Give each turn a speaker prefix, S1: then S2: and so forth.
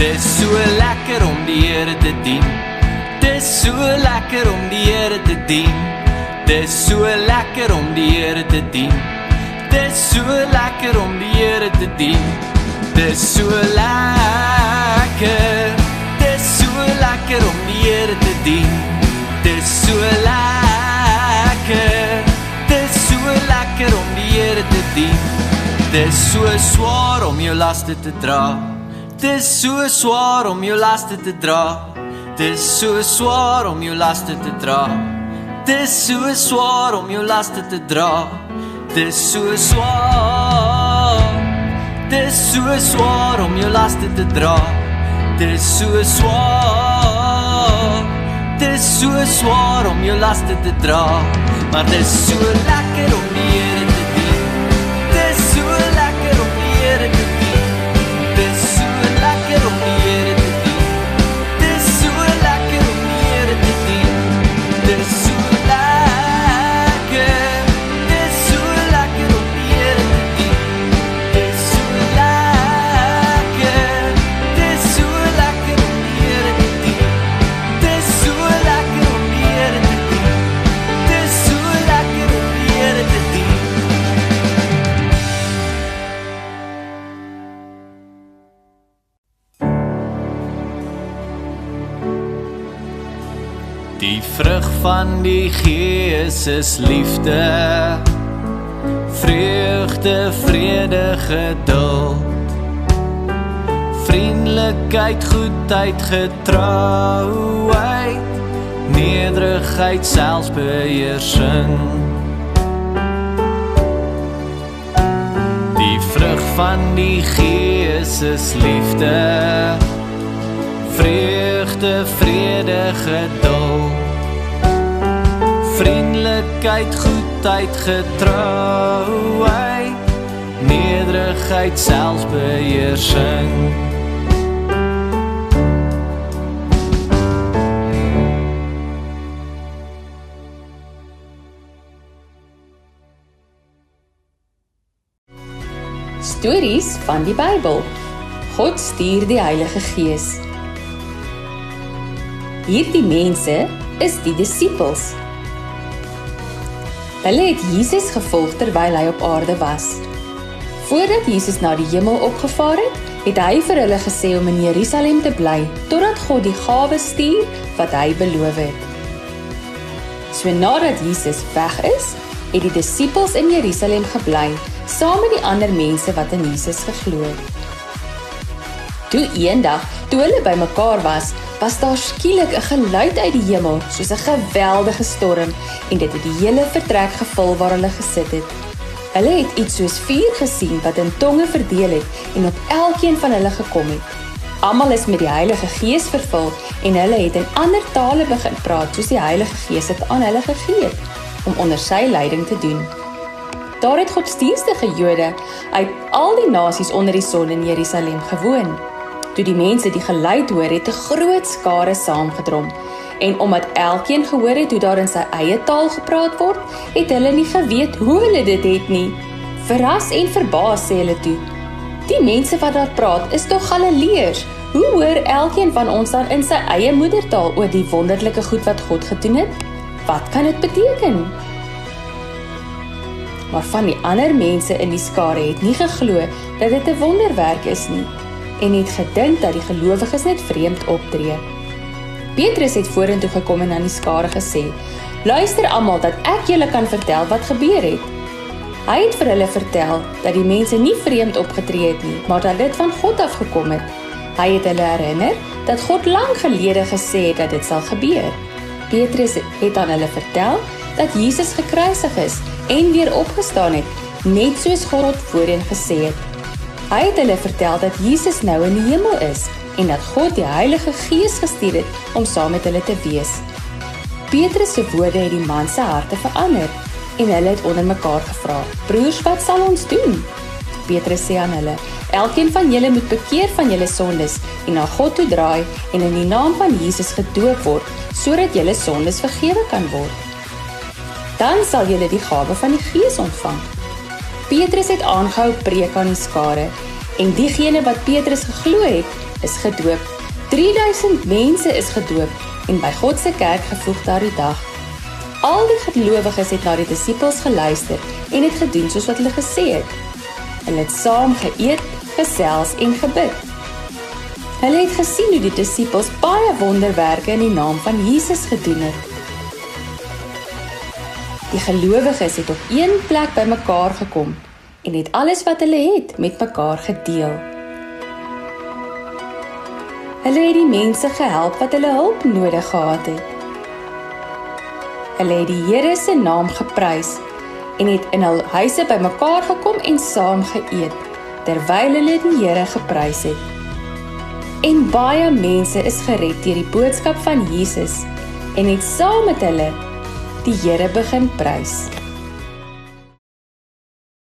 S1: Dis so lekker om die Here te dien. Dis so lekker om die Here te dien. Dis so lekker om die Here te dien. Dis so lekker om die Here te dien. Dis so lekker. Dis so lekker om die Here te dien. Dis so lekker. Dis so lekker om die Here te dien. Dis so swaar om jou laste te dra. Dis so swaar om jou laste te dra. Dis so swaar om jou laste te dra. Dis so swaar om jou laste te dra. Dis so swaar. Dis so swaar om jou laste te dra. Dis so swaar. Dis so swaar om jou laste te dra. Maar dis so lekker om die Here te dien. Dis so lekker om die Here te dien. Dis so lekker om die Here te dien. Dis so lekker om die Here te dien. Dis so lekker. Dis so lekker om die Here te dien. Dis so lekker. Dis so lekker om die Here te dien. Dis so lekker om die Here te dien. Dis so lekker om die Here te dien. Die vrug van die Gees is liefde, vreugde, vrede, geduld, vriendelikheid, goedheid, getrouheid, nederigheid, selfbeheersing. Die vrug van die Gees is liefde, vreugde, vrede, geduld, vriendelikheid, goedheid, getrouheid, nederigheid, selfbeheersing.
S2: Stories van die Bybel. God stuur die Heilige Gees. Hierdie mense is die disippels. Hulle het Jesus gevolg terwyl hy op aarde was. Voordat Jesus na die hemel opgevaar het hy vir hulle gesê om in Jerusalem te bly, totdat God die gawe stuur wat hy beloof het. So nadat Jesus weg is, het die disippels in Jerusalem gebly, saam met die ander mense wat in Jesus geglo het. Toe eendag, toe hulle bymekaar was daar skielik 'n geluid uit die hemel, soos 'n geweldige storm, en dit het die hele vertrek gevul waar hulle gesit het. Hulle het iets soos vuur gesien wat in tonge verdeel het en op elkeen van hulle gekom het. Almal is met die Heilige Gees vervul en hulle het in ander tale begin praat, soos die Heilige Gees het aan hulle gegee het, om onder sy leiding te doen. Daar het godsdienstige Jode uit al die nasies onder die son in Jerusalem gewoon. Toe die mense die geluid hoor, het 'n groot skare saamgedrom. En omdat elkeen gehoor het hoe daar in sy eie taal gepraat word, het hulle nie geweet hoe hulle dit het nie. Verras en verbaas sê hulle toe: "Die mense wat daar praat is tog Galileërs. Hoe hoor elkeen van ons dan in sy eie moedertaal oor die wonderlike goed wat God gedoen het? Wat kan dit beteken?" Maar van die ander mense in die skare het nie geglo dat dit 'n wonderwerk is nie, en het gedink dat die gelowiges net vreemd optree. Petrus het vorentoe gekom en aan die skare gesê: "Luister almal dat ek julle kan vertel wat gebeur het." Hy het vir hulle vertel dat die mense nie vreemd opgetree het nie, maar dat dit van God afgekom het. Hy het hulle herinner dat God lank gelede gesê het dat dit sal gebeur. Petrus het aan hulle vertel dat Jesus gekruisig is en weer opgestaan het, net soos God voorheen gesê het. Hy het hulle vertel dat Jesus nou in die hemel is en dat God die Heilige Gees gestuur het om saam met hulle te wees. Petrus se woorde het die man se harte verander en hulle het onder mekaar gevra: "Broers, wat sal ons doen?" Petrus sê aan hulle: "Elkeen van julle moet bekeer van julle sondes en na God toe draai en in die naam van Jesus gedoop word, sodat julle sondes vergewe kan word. Dan sal julle die gawe van die Gees ontvang." Petrus het aangehou preek aan die skare, en diegene wat Petrus geglo het, is gedoop. 3000 mense is gedoop en by God se kerk gevoeg daardie dag. Al die gelowiges het na die disippels geluister en het gedoen soos wat hulle gesê het. Hulle het saam geëet, gesels en gebid. Hulle het gesien hoe die disippels baie wonderwerke in die naam van Jesus gedoen het. Die gelowiges het op een plek by mekaar gekom en het alles wat hulle het met mekaar gedeel. Hulle het die mense gehelp wat hulle hulp nodig gehad het. Hulle het die Here se naam geprys en het in hul huise by mekaar gekom en saam geëet, terwyl hulle die Here geprys het. En baie mense is gered deur die boodskap van Jesus en het saam met hulle die Here begin prys.